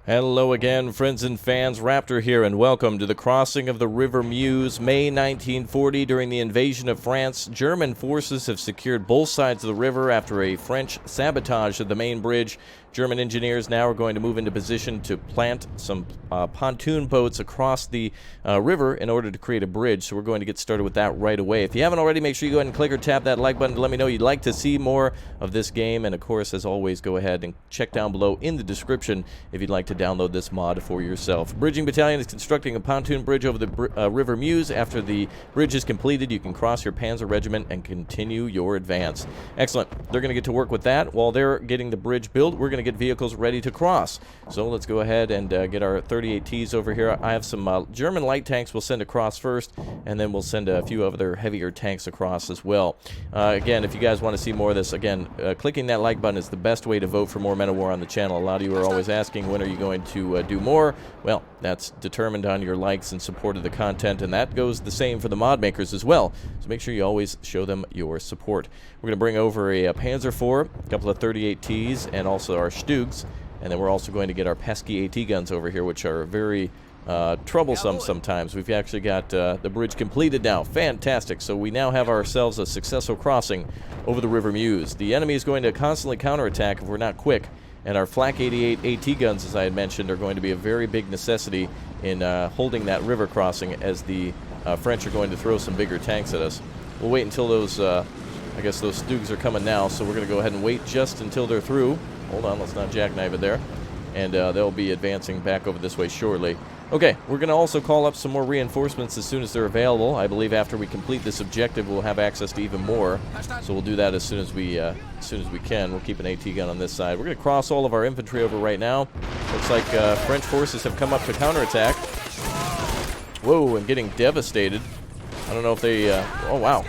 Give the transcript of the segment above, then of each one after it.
Hello again, friends and fans. Raptor here, and welcome to the crossing of the River Meuse. May 1940, during the invasion of France, German forces have secured both sides of the river after a French sabotage of the main bridge. German engineers now are going to move into position to plant some pontoon boats across the river in order to create a bridge. So we're going to get started with that right away. If you haven't already, make sure you go ahead and click or tap that like button to let me know you'd like to see more of this game. And of course, as always, go ahead and check down below in the description if you'd like to download this mod for yourself. Bridging Battalion is constructing a pontoon bridge over the River Meuse. After the bridge is completed, you can cross your Panzer Regiment and continue your advance. Excellent. They're going to get to work with that. While they're getting the bridge built, we're going to get vehicles ready to cross. So let's go ahead and get our 38Ts over here. I have some German light tanks we'll send across first, and then we'll send a few other heavier tanks across as well. Again, if you guys want to see more of this, again, clicking that like button is the best way to vote for more Men of War on the channel. A lot of you are always asking, when are you going to do more? Well, that's determined on your likes and support of the content, and that goes the same for the mod makers as well. So make sure you always show them your support. We're going to bring over a Panzer IV, a couple of 38Ts, and also our Stugs, and then we're also going to get our pesky AT guns over here, which are very troublesome sometimes. We've actually got the bridge completed now. Fantastic. So we now have ourselves a successful crossing over the River Meuse. The enemy is going to constantly counterattack if we're not quick. And our Flak 88 AT guns, as I had mentioned, are going to be a very big necessity in holding that river crossing, as the French are going to throw some bigger tanks at us. We'll wait until those, I guess those Stugs are coming now, so we're going to go ahead and wait just until they're through. Hold on, let's not jackknife it there. And they'll be advancing back over this way shortly. Okay, we're going to also call up some more reinforcements as soon as they're available. I believe after we complete this objective, we'll have access to even more. So we'll do that as soon as we can. We'll keep an AT gun on this side. We're going to cross all of our infantry over right now. Looks like French forces have come up to counterattack. Whoa, and getting devastated. I don't know if they... oh, wow.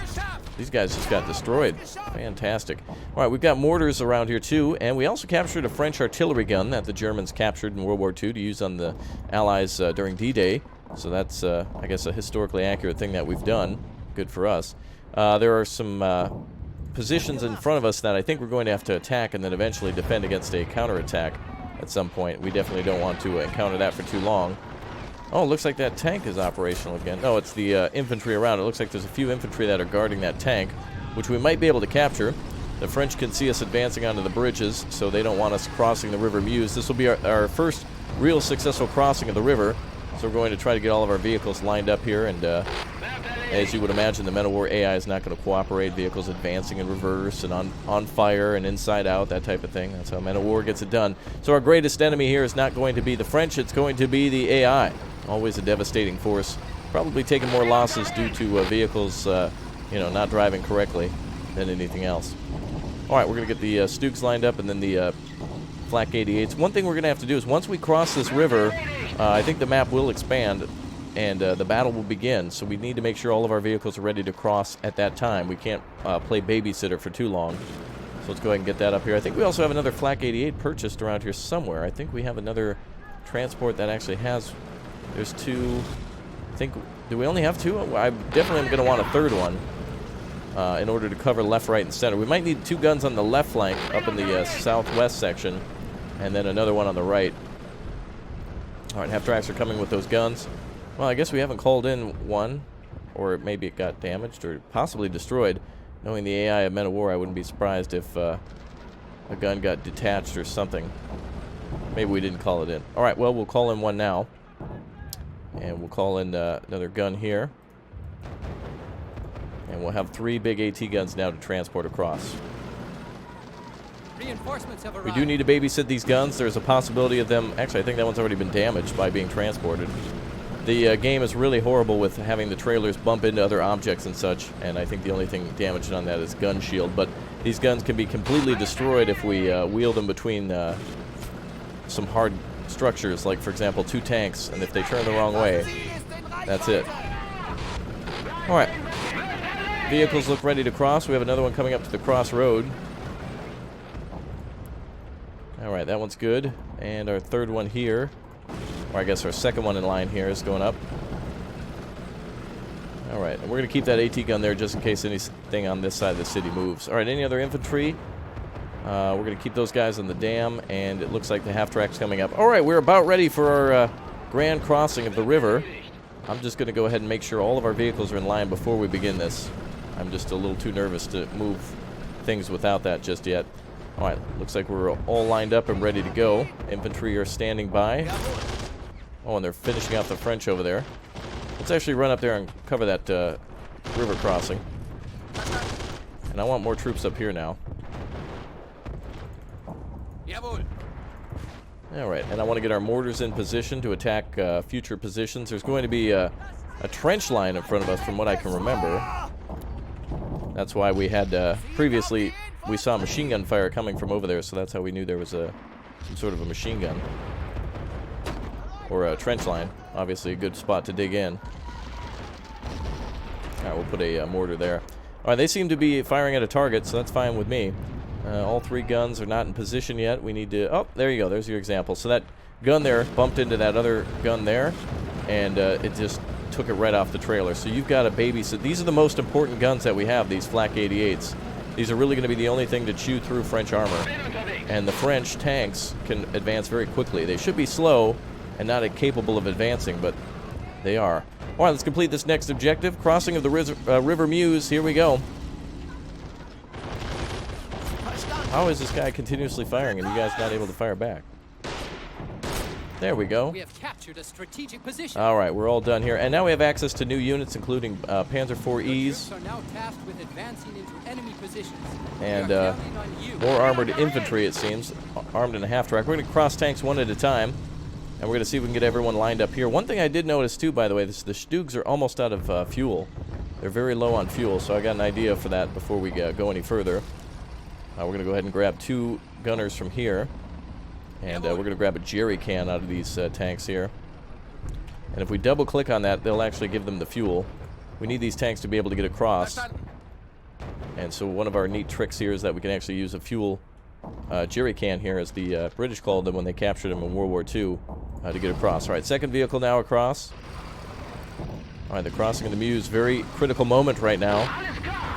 These guys just got destroyed. Fantastic. All right, we've got mortars around here, too, and we also captured a French artillery gun that the Germans captured in World War II to use on the Allies during D-Day. So that's, I guess, a historically accurate thing that we've done. Good for us. There are some positions in front of us that I think we're going to have to attack and then eventually defend against a counterattack at some point. We definitely don't want to encounter that for too long. Oh, it looks like that tank is operational again. No, it's the infantry around. It looks like there's a few infantry that are guarding that tank, which we might be able to capture. The French can see us advancing onto the bridges, so they don't want us crossing the River Meuse. This will be our first real successful crossing of the river, so we're going to try to get all of our vehicles lined up here, and as you would imagine, the Men of War AI is not going to cooperate. Vehicles advancing in reverse and on fire and inside out, that type of thing. That's how Men of War gets it done. So our greatest enemy here is not going to be the French, it's going to be the AI. Always a devastating force. Probably taking more losses due to vehicles, not driving correctly than anything else. All right, we're going to get the Stugs lined up and then the Flak 88s. One thing we're going to have to do is once we cross this river, I think the map will expand and the battle will begin. So we need to make sure all of our vehicles are ready to cross at that time. We can't play babysitter for too long. So let's go ahead and get that up here. I think we also have another Flak 88 purchased around here somewhere. I think we have another transport that actually has... There's two. I think. Do we only have two? I definitely am going to want a third one in order to cover left, right, and center. We might need two guns on the left flank up in the southwest section, and then another one on the right. All right, half-tracks are coming with those guns. Well, I guess we haven't called in one, or maybe it got damaged or possibly destroyed. Knowing the AI of Men of War, I wouldn't be surprised if a gun got detached or something. Maybe we didn't call it in. All right, well, we'll call in one now. And we'll call in another gun here. And we'll have 3 big AT guns now to transport across. Reinforcements have arrived. We do need to babysit these guns. There's a possibility of them... Actually, I think that one's already been damaged by being transported. The game is really horrible with having the trailers bump into other objects and such. And I think the only thing damaged on that is gun shield. But these guns can be completely destroyed if we wheel them between some hard... structures, like for example 2 tanks, and if they turn the wrong way, that's it. Alright, vehicles look ready to cross. We have another one coming up to the crossroad. Alright, that one's good, and our third one here, or I guess our second one in line here, is going up. Alright, and we're going to keep that AT gun there just in case anything on this side of the city moves. Alright, any other infantry? We're going to keep those guys on the dam, and it looks like the half-track's coming up. All right, we're about ready for our grand crossing of the river. I'm just going to go ahead and make sure all of our vehicles are in line before we begin this. I'm just a little too nervous to move things without that just yet. All right, looks like we're all lined up and ready to go. Infantry are standing by. Oh, and they're finishing out the French over there. Let's actually run up there and cover that river crossing. And I want more troops up here now. Alright, and I want to get our mortars in position to attack future positions. There's going to be a trench line in front of us from what I can remember. That's why we had, previously, we saw machine gun fire coming from over there, so that's how we knew there was some sort of a machine gun. Or a trench line. Obviously a good spot to dig in. Alright, we'll put a mortar there. Alright, they seem to be firing at a target, so that's fine with me. All three guns are not in position yet. We need to... Oh, there you go. There's your example. So that gun there bumped into that other gun there, and it just took it right off the trailer. So you've got a babysit. These are the most important guns that we have, these Flak 88s. These are really going to be the only thing to chew through French armor. And the French tanks can advance very quickly. They should be slow and not capable of advancing, but they are. All right, let's complete this next objective. Crossing of the River Meuse. Here we go. How is this guy continuously firing and you guys not able to fire back? There we go. We have captured a strategic position. All right, we're all done here. And now we have access to new units, including Panzer IV-Es. Are now tasked with advancing into enemy positions. And more armored infantry, it seems, armed in a half-track. We're going to cross tanks one at a time, and we're going to see if we can get everyone lined up here. One thing I did notice, too, by the way, is the Stugs are almost out of fuel. They're very low on fuel, so I got an idea for that before we go any further. We're going to go ahead and grab 2 gunners from here. And we're going to grab a jerry can out of these tanks here. And if we double-click on that, they'll actually give them the fuel. We need these tanks to be able to get across. And so one of our neat tricks here is that we can actually use a fuel jerry can here, as the British called them when they captured them in World War II, to get across. All right, second vehicle now across. All right, the crossing of the Meuse, very critical moment right now.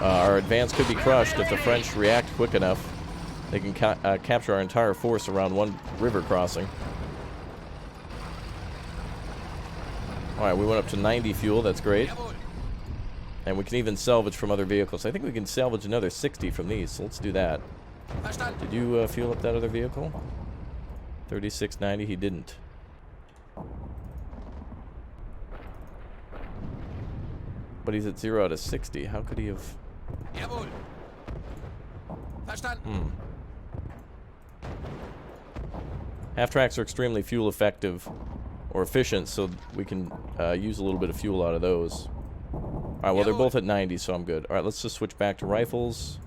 Our advance could be crushed if the French react quick enough. They can capture our entire force around one river crossing. Alright, we went up to 90 fuel, that's great. And we can even salvage from other vehicles. I think we can salvage another 60 from these, so let's do that. Did you fuel up that other vehicle? 3690, he didn't. But he's at 0 out of 60. How could he have... Half-tracks are extremely fuel effective, or efficient, so we can use a little bit of fuel out of those. Alright, well, they're both at 90, so I'm good. Alright, let's just switch back to rifles.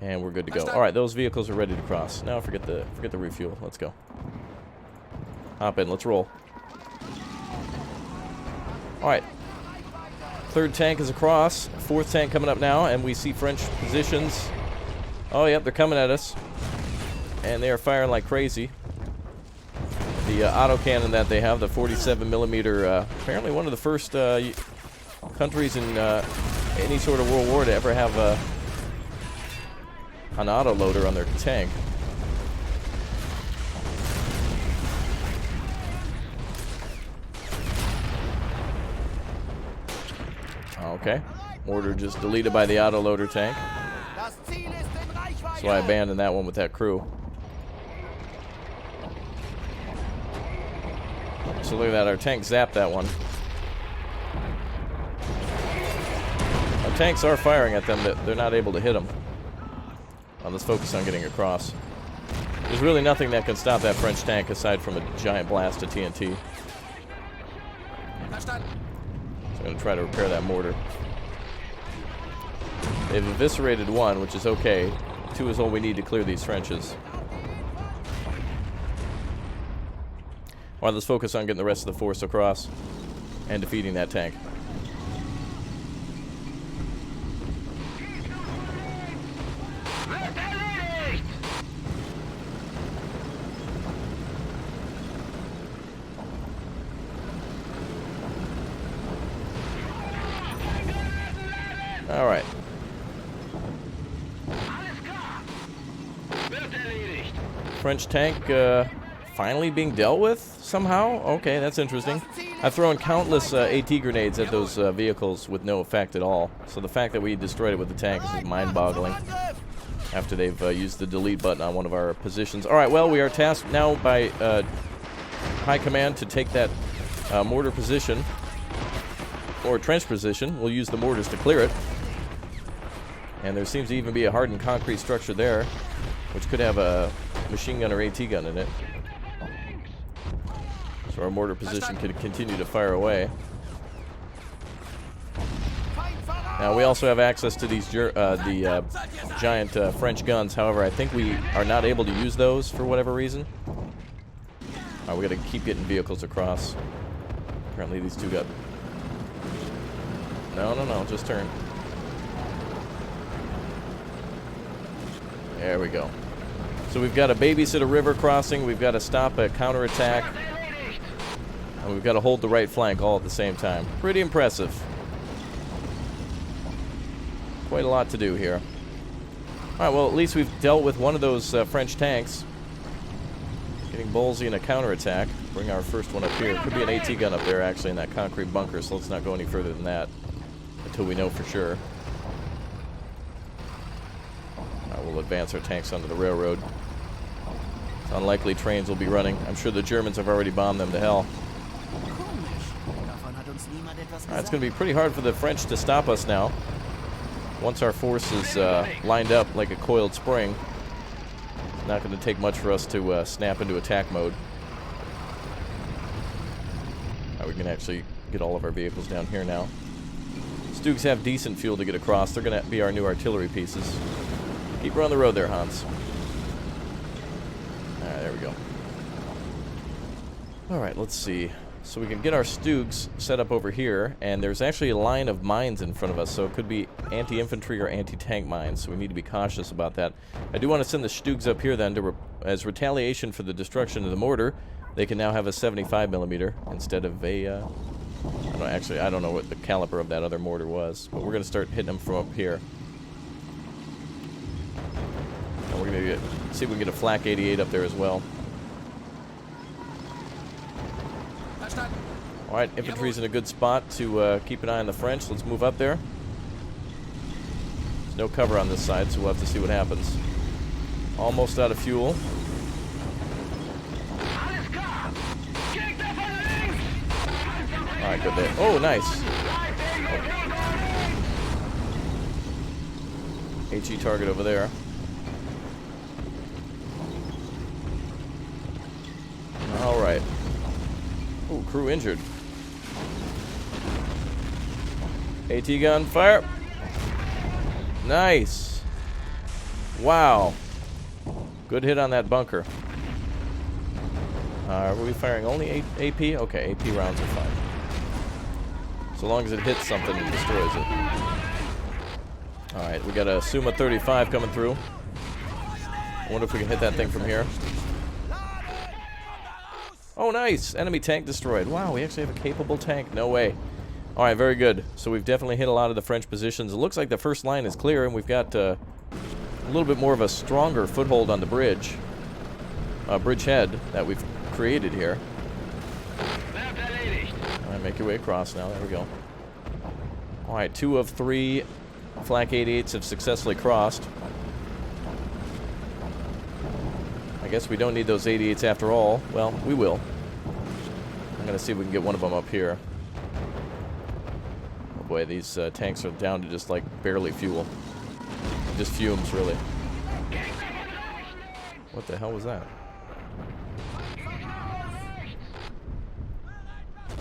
And we're good to go. Alright, those vehicles are ready to cross. Now forget the refuel. Let's go. Hop in, let's roll. Alright. Third tank is across. Fourth tank coming up now, and we see French positions. Oh, yep, they're coming at us. And they are firing like crazy. The autocannon that they have, the 47mm, apparently one of the first countries in any sort of World War to ever have an autoloader on their tank. Okay. Order just deleted by the autoloader tank. So I abandoned that one with that crew. So look at that, our tank zapped that one. Our tanks are firing at them, but they're not able to hit them. Let's focus on getting across. There's really nothing that can stop that French tank aside from a giant blast of TNT. So I'm going to try to repair that mortar. They've eviscerated one, which is okay. 2 is all we need to clear these trenches. Alright, let's focus on getting the rest of the force across and defeating that tank. French tank finally being dealt with somehow? Okay, that's interesting. I've thrown countless AT grenades at those vehicles with no effect at all. So the fact that we destroyed it with the tank is mind-boggling. After they've used the delete button on one of our positions. Alright, well, we are tasked now by High Command to take that mortar position. Or trench position. We'll use the mortars to clear it. And there seems to even be a hardened concrete structure there, which could have a machine gun or AT gun in it. So our mortar position could continue to fire away. Now we also have access to these giant French guns. However, I think we are not able to use those for whatever reason. We got to keep getting vehicles across. Apparently these two got... No, just turn. There we go. So we've got to babysit a river crossing, we've got to stop a counterattack, and we've got to hold the right flank all at the same time. Pretty impressive. Quite a lot to do here. Alright, well, at least we've dealt with one of those French tanks. Getting ballsy in a counterattack. Bring our first one up here. Could be an AT gun up there, actually, in that concrete bunker, so let's not go any further than that until we know for sure. We'll advance our tanks onto the railroad. It's unlikely trains will be running. I'm sure the Germans have already bombed them to hell. It's going to be pretty hard for the French to stop us now. Once our force is lined up like a coiled spring, it's not going to take much for us to snap into attack mode. We can actually get all of our vehicles down here now. Stoogs have decent fuel to get across. They're going to be our new artillery pieces. Keep her on the road there, Hans. Alright, there we go. Alright, let's see. So we can get our Stoogs set up over here, and there's actually a line of mines in front of us, so it could be anti-infantry or anti-tank mines, so we need to be cautious about that. I do want to send the Stoogs up here then to as retaliation for the destruction of the mortar. They can now have a 75mm instead of a... I don't know what the caliber of that other mortar was, but we're going to start hitting them from up here. And we're going to see if we can get a flak 88 up there as well. Alright, infantry's in a good spot to keep an eye on the French. Let's move up there. There's no cover on this side, so we'll have to see what happens. Almost out of fuel. Alright, good there. Oh, nice. HE target over there. Alright. Oh, crew injured. AT gun, fire! Nice! Wow. Good hit on that bunker. Are we firing only AP? Okay, AP rounds are fine. So long as it hits something and destroys it. Alright, we got a Suma 35 coming through. I wonder if we can hit that thing from here. Oh, nice! Enemy tank destroyed. Wow, we actually have a capable tank. No way. Alright, very good. So we've definitely hit a lot of the French positions. It looks like the first line is clear, and we've got a little bit more of a stronger foothold on the bridge. Bridgehead that we've created here. Alright, make your way across now. There we go. Alright, 2 of 3 flak 88s have successfully crossed. I guess we don't need those 88s after all. Well, we will. I'm going to see if we can get one of them up here. Oh boy, these tanks are down to just like barely fuel. Just fumes, really. What the hell was that?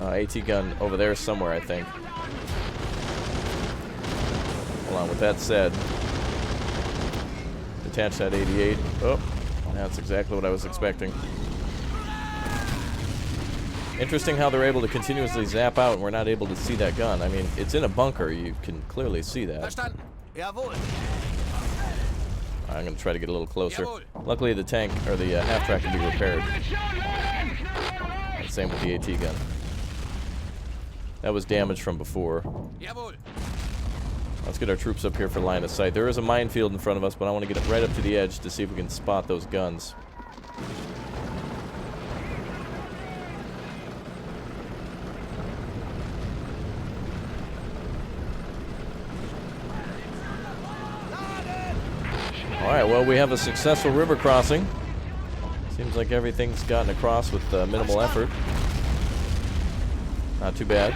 AT gun over there somewhere, I think. Hold on, with that said, detach that 88. Oh, that's exactly what I was expecting. Interesting how they're able to continuously zap out and we're not able to see that gun. I mean, it's in a bunker, you can clearly see that. I'm going to try to get a little closer. Luckily the tank, or the half-track can be repaired. Same with the AT gun. That was damaged from before. Let's get our troops up here for line of sight. There is a minefield in front of us, but I want to get right up to the edge to see if we can spot those guns. Alright, well, we have a successful river crossing. Seems like everything's gotten across with minimal effort. Not too bad.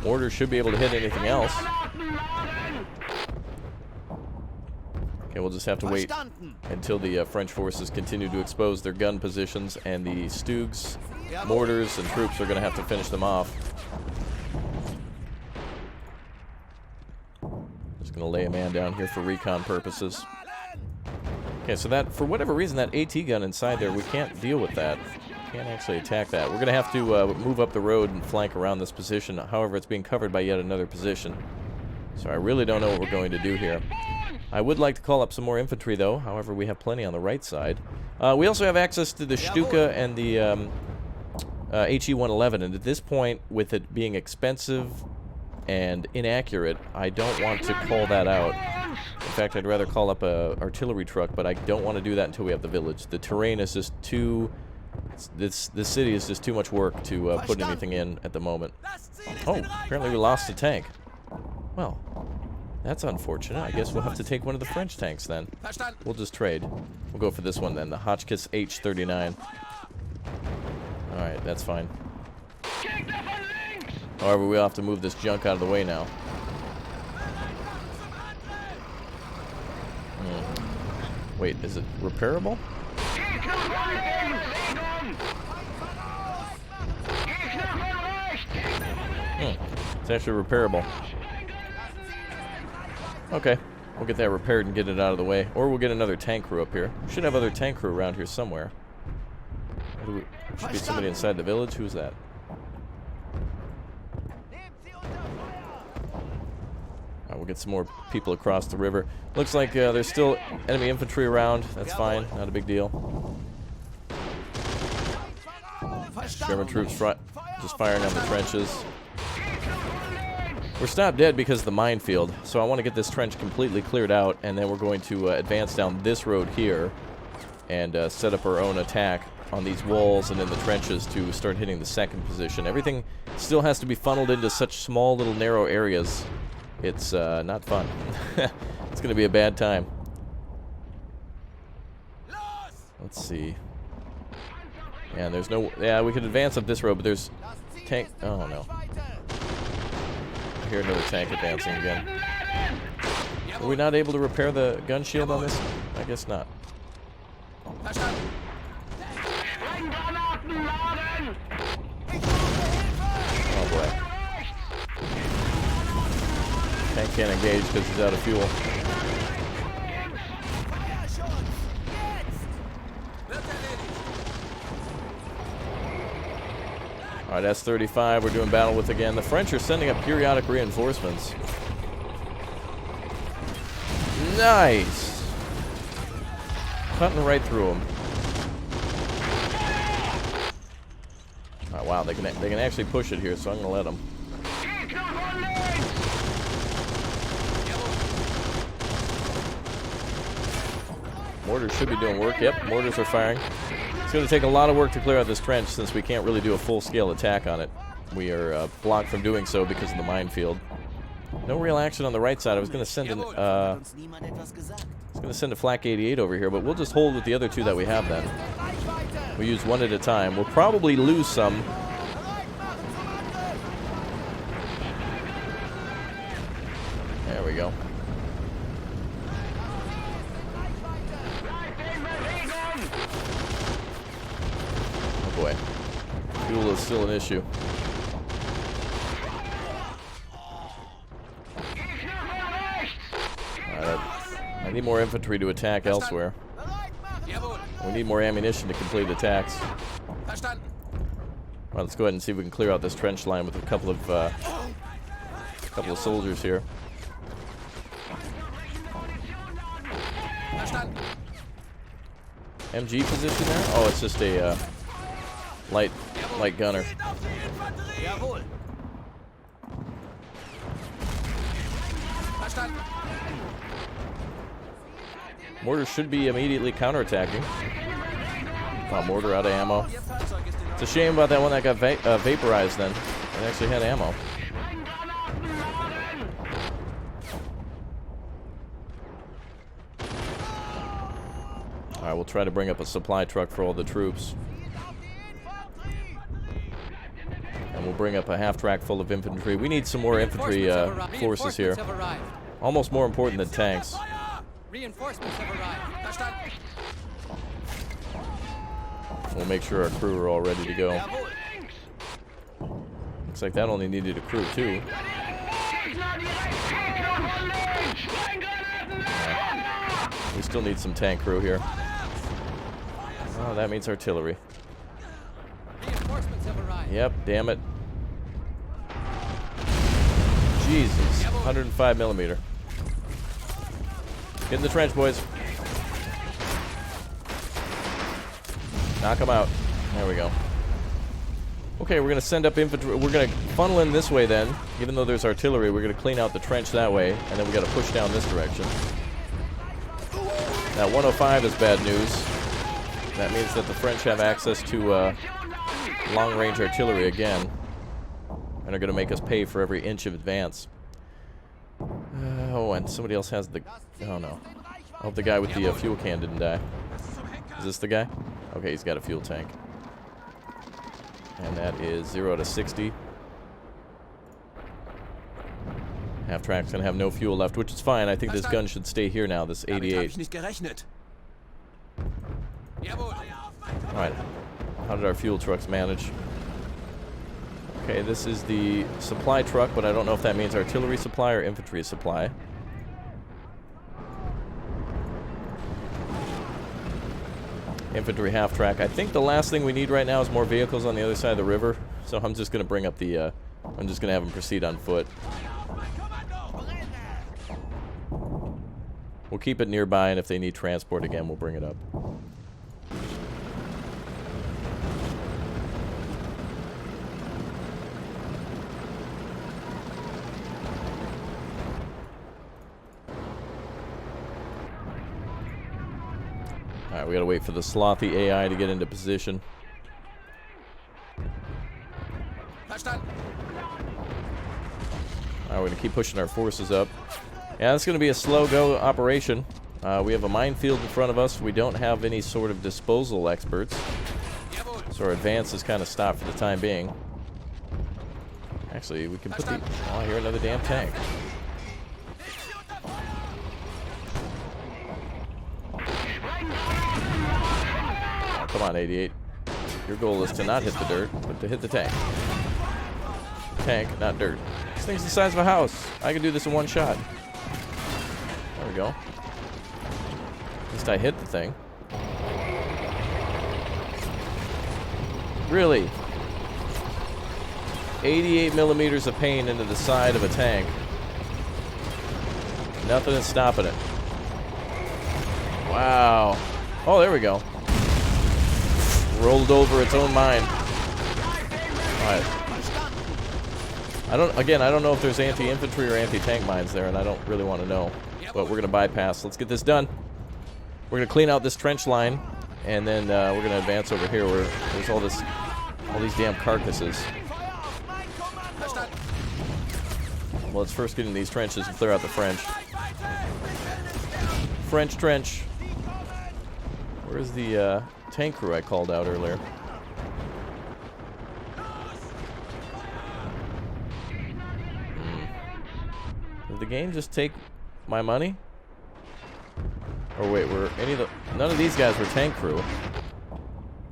Mortar should be able to hit anything else. Okay, we'll just have to wait until the French forces continue to expose their gun positions, and the Stugs, mortars, and troops are going to have to finish them off. Just going to lay a man down here for recon purposes. Okay, so that, for whatever reason, that AT gun inside there, we can't deal with that. Can't actually attack that. We're going to have to move up the road and flank around this position. However, it's being covered by yet another position. So I really don't know what we're going to do here. I would like to call up some more infantry, though. However, we have plenty on the right side. We also have access to the Stuka and the HE-111. And at this point, with it being expensive and inaccurate, I don't want to call that out. In fact, I'd rather call up a artillery truck, but I don't want to do that until we have the village. The terrain is just too... This city is just too much work to put anything in at the moment. Oh, apparently we lost a tank. Well, that's unfortunate. I guess we'll have to take one of the French tanks then. We'll just trade. We'll go for this one then, the Hotchkiss H-39. Alright, that's fine. However, we'll have to move this junk out of the way now. Wait, is it repairable? It's actually repairable. Okay, we'll get that repaired and get it out of the way. Or we'll get another tank crew up here. We should have other tank crew around here somewhere. Should be somebody inside the village. Who's that? Alright, we'll get some more people across the river. Looks like there's still enemy infantry around. That's fine. Not a big deal. German troops just firing on the trenches. We're stopped dead because of the minefield, so I want to get this trench completely cleared out, and then we're going to advance down this road here and set up our own attack on these walls and in the trenches to start hitting the second position. Everything still has to be funneled into such small little narrow areas. It's not fun. It's going to be a bad time. Let's see. Yeah, there's no... Yeah, we could advance up this road, but there's... Tank... Oh, no. I hear another tank advancing again. Are we not able to repair the gun shield on this? I guess not. Oh, boy. Tank can't engage because he's out of fuel. Alright, S-35 we're doing battle with again. The French are sending up periodic reinforcements. Nice! Cutting right through them. Oh, wow, they can actually push it here, so I'm going to let them. Mortars should be doing work. Yep, mortars are firing. It's going to take a lot of work to clear out this trench since we can't really do a full-scale attack on it. We are blocked from doing so because of the minefield. No real action on the right side. I was going to send a Flak 88 over here, but we'll just hold with the other two that we have then. We use one at a time. We'll probably lose some. There we go. Boy, fuel is still an issue. I need more infantry to attack elsewhere. We need more ammunition to complete attacks. Well, let's go ahead and see if we can clear out this trench line with a couple of soldiers here. MG position there? Oh, it's just a light gunner. Mortar should be immediately counterattacking. Oh, mortar out of ammo. It's a shame about that one that got vaporized then. It actually had ammo. Alright, we'll try to bring up a supply truck for all the troops. And we'll bring up a half-track full of infantry. We need some more infantry forces here. Almost more important than tanks. Reinforcements have arrived. We'll make sure our crew are all ready to go. Looks like that only needed a crew, too. We still need some tank crew here. Oh, that means artillery. Reinforcements have arrived. Yep, damn it. Jesus, 105 millimeter. Get in the trench, boys. Knock them out. There we go. Okay, we're going to send up infantry. We're going to funnel in this way then. Even though there's artillery, we're going to clean out the trench that way. And then we got to push down this direction. Now, 105 is bad news. That means that the French have access to long-range artillery again. And are going to make us pay for every inch of advance. Oh, and somebody else has the... Oh, no. I hope the guy with the fuel can didn't die. Is this the guy? Okay, he's got a fuel tank. And that is 0 to 60. Half-track's going to have no fuel left, which is fine. I think this gun should stay here now, this 88. Alright. How did our fuel trucks manage? Okay, this is the supply truck, but I don't know if that means artillery supply or infantry supply. Infantry half-track. I think the last thing we need right now is more vehicles on the other side of the river, so I'm just going to bring up the, I'm just going to have them proceed on foot. We'll keep it nearby, and if they need transport again, we'll bring it up. Alright, we gotta wait for the slothy AI to get into position. Alright, we're gonna keep pushing our forces up. Yeah, it's gonna be a slow go operation. We have a minefield in front of us. We don't have any sort of disposal experts. So our advance is kind of stopped for the time being. Actually, we can put the... Oh, I hear another damn tank. Come on, 88. Your goal is to not hit the dirt, but to hit the tank. Tank, not dirt. This thing's the size of a house. I can do this in one shot. There we go. At least I hit the thing. Really? 88 millimeters of pain into the side of a tank. Nothing is stopping it. Wow. Oh, there we go. Rolled over its own mine. Alright. I don't know if there's anti-infantry or anti-tank mines there, and I don't really want to know. But we're going to bypass. Let's get this done. We're going to clean out this trench line, and then we're going to advance over here where there's all these damn carcasses. Well, let's first get in these trenches and clear out the French. French trench. Where's the tank crew I called out earlier? Did the game just take my money? Or wait, none of these guys were tank crew.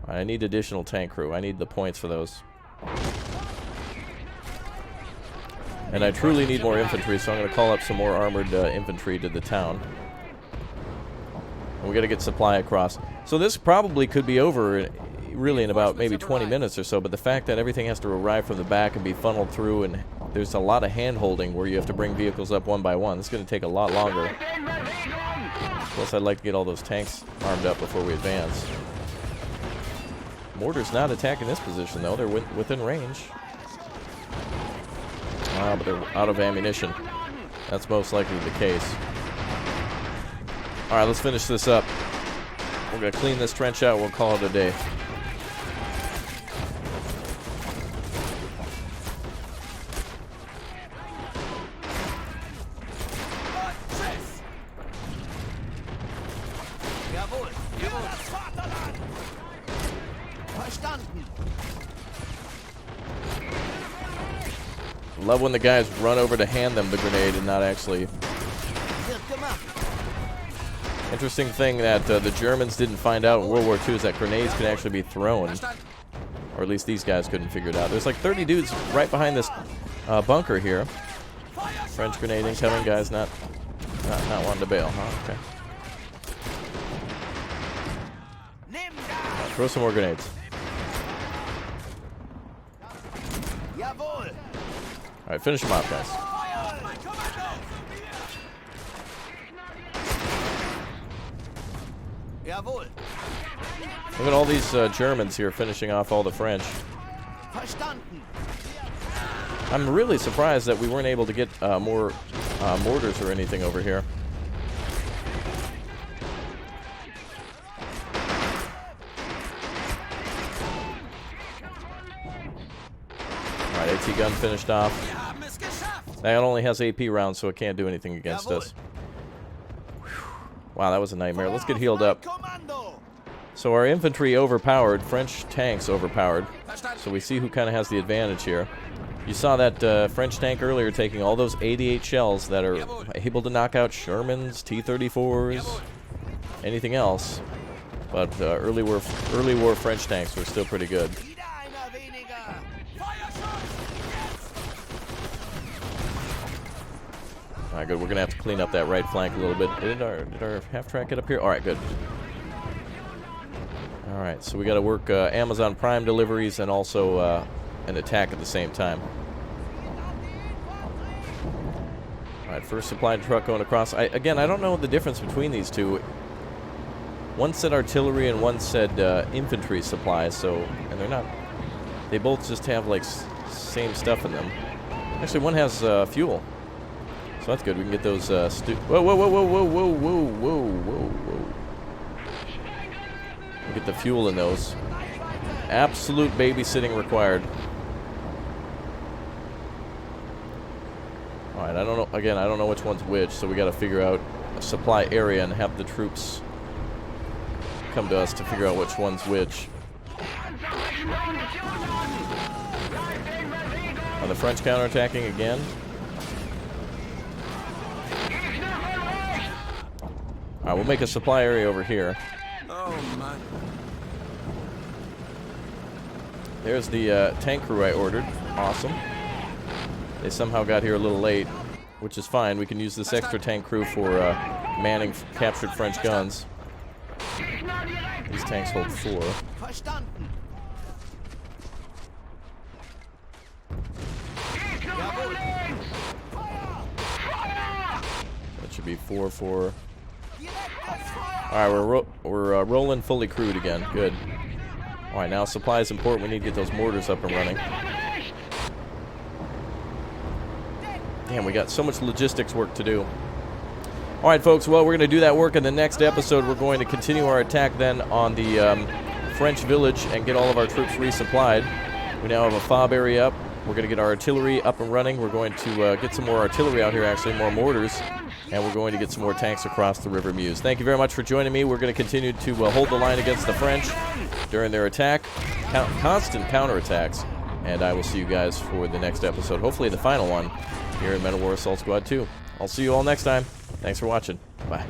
I need additional tank crew. I need the points for those. And I truly need more infantry, so I'm going to call up some more armored infantry to the town. And we got to get supply across. So this probably could be over really in about maybe 20 minutes or so, but the fact that everything has to arrive from the back and be funneled through, and there's a lot of hand-holding where you have to bring vehicles up one by one. It's going to take a lot longer. Plus, I'd like to get all those tanks armed up before we advance. Mortar's not attacking this position, though. They're within range. Ah, but they're out of ammunition. That's most likely the case. Alright, let's finish this up. We're going to clean this trench out. We'll call it a day. Jawohl, jawohl. Verstanden. Love when the guys run over to hand them the grenade and not actually... Wird gemacht. Interesting thing that the Germans didn't find out in World War II is that grenades can actually be thrown. Verstanden. Or at least these guys couldn't figure it out. There's like 30 dudes right behind this bunker here. French grenade incoming, guys not wanting to bail, huh? Okay. Nimm das. Throw some more grenades. Jawohl. Alright, finish them off, guys. Jawohl. Look at all these Germans here finishing off all the French. Verstanden. I'm really surprised that we weren't able to get more mortars or anything over here. Alright, AT gun finished off. That only has AP rounds, so it can't do anything against us. Whew. Wow, that was a nightmare. Let's get healed up. So our infantry overpowered, French tanks overpowered. So we see who kind of has the advantage here. You saw that French tank earlier taking all those 88 shells that are able to knock out Shermans, T-34s, anything else. But early war French tanks were still pretty good. Alright, good. We're gonna have to clean up that right flank a little bit. Did our half-track get up here? Alright, good. Alright, so we gotta work Amazon Prime deliveries and also an attack at the same time. Alright, first supply truck going across. Again, I don't know the difference between these two. One said artillery and one said infantry supplies, so... And they're not... They both just have, like, same stuff in them. Actually, one has fuel. So that's good. We can get those whoa, whoa, whoa, whoa, whoa, whoa, whoa, whoa, whoa, whoa. We'll get the fuel in those. Absolute babysitting required. Alright, I don't know. Again, I don't know which one's which, so we got to figure out a supply area and have the troops come to us to figure out which one's which. Are the French counterattacking again? Alright, we'll make a supply area over here. Oh, man. There's the tank crew I ordered. Awesome. They somehow got here a little late, which is fine. We can use this extra tank crew for manning captured French guns. These tanks hold 4. Verstanden. That should be 4 for... Alright, we're rolling fully crewed again. Good. Alright, now supply is important. We need to get those mortars up and running. Damn, we got so much logistics work to do. Alright, folks, well, we're going to do that work in the next episode. We're going to continue our attack then on the French village and get all of our troops resupplied. We now have a FOB area up. We're going to get our artillery up and running. We're going to get some more artillery out here, actually, more mortars. And we're going to get some more tanks across the River Meuse. Thank you very much for joining me. We're going to continue to hold the line against the French during their attack. Constant counterattacks. And I will see you guys for the next episode. Hopefully the final one here in Metal War Assault Squad 2. I'll see you all next time. Thanks for watching. Bye.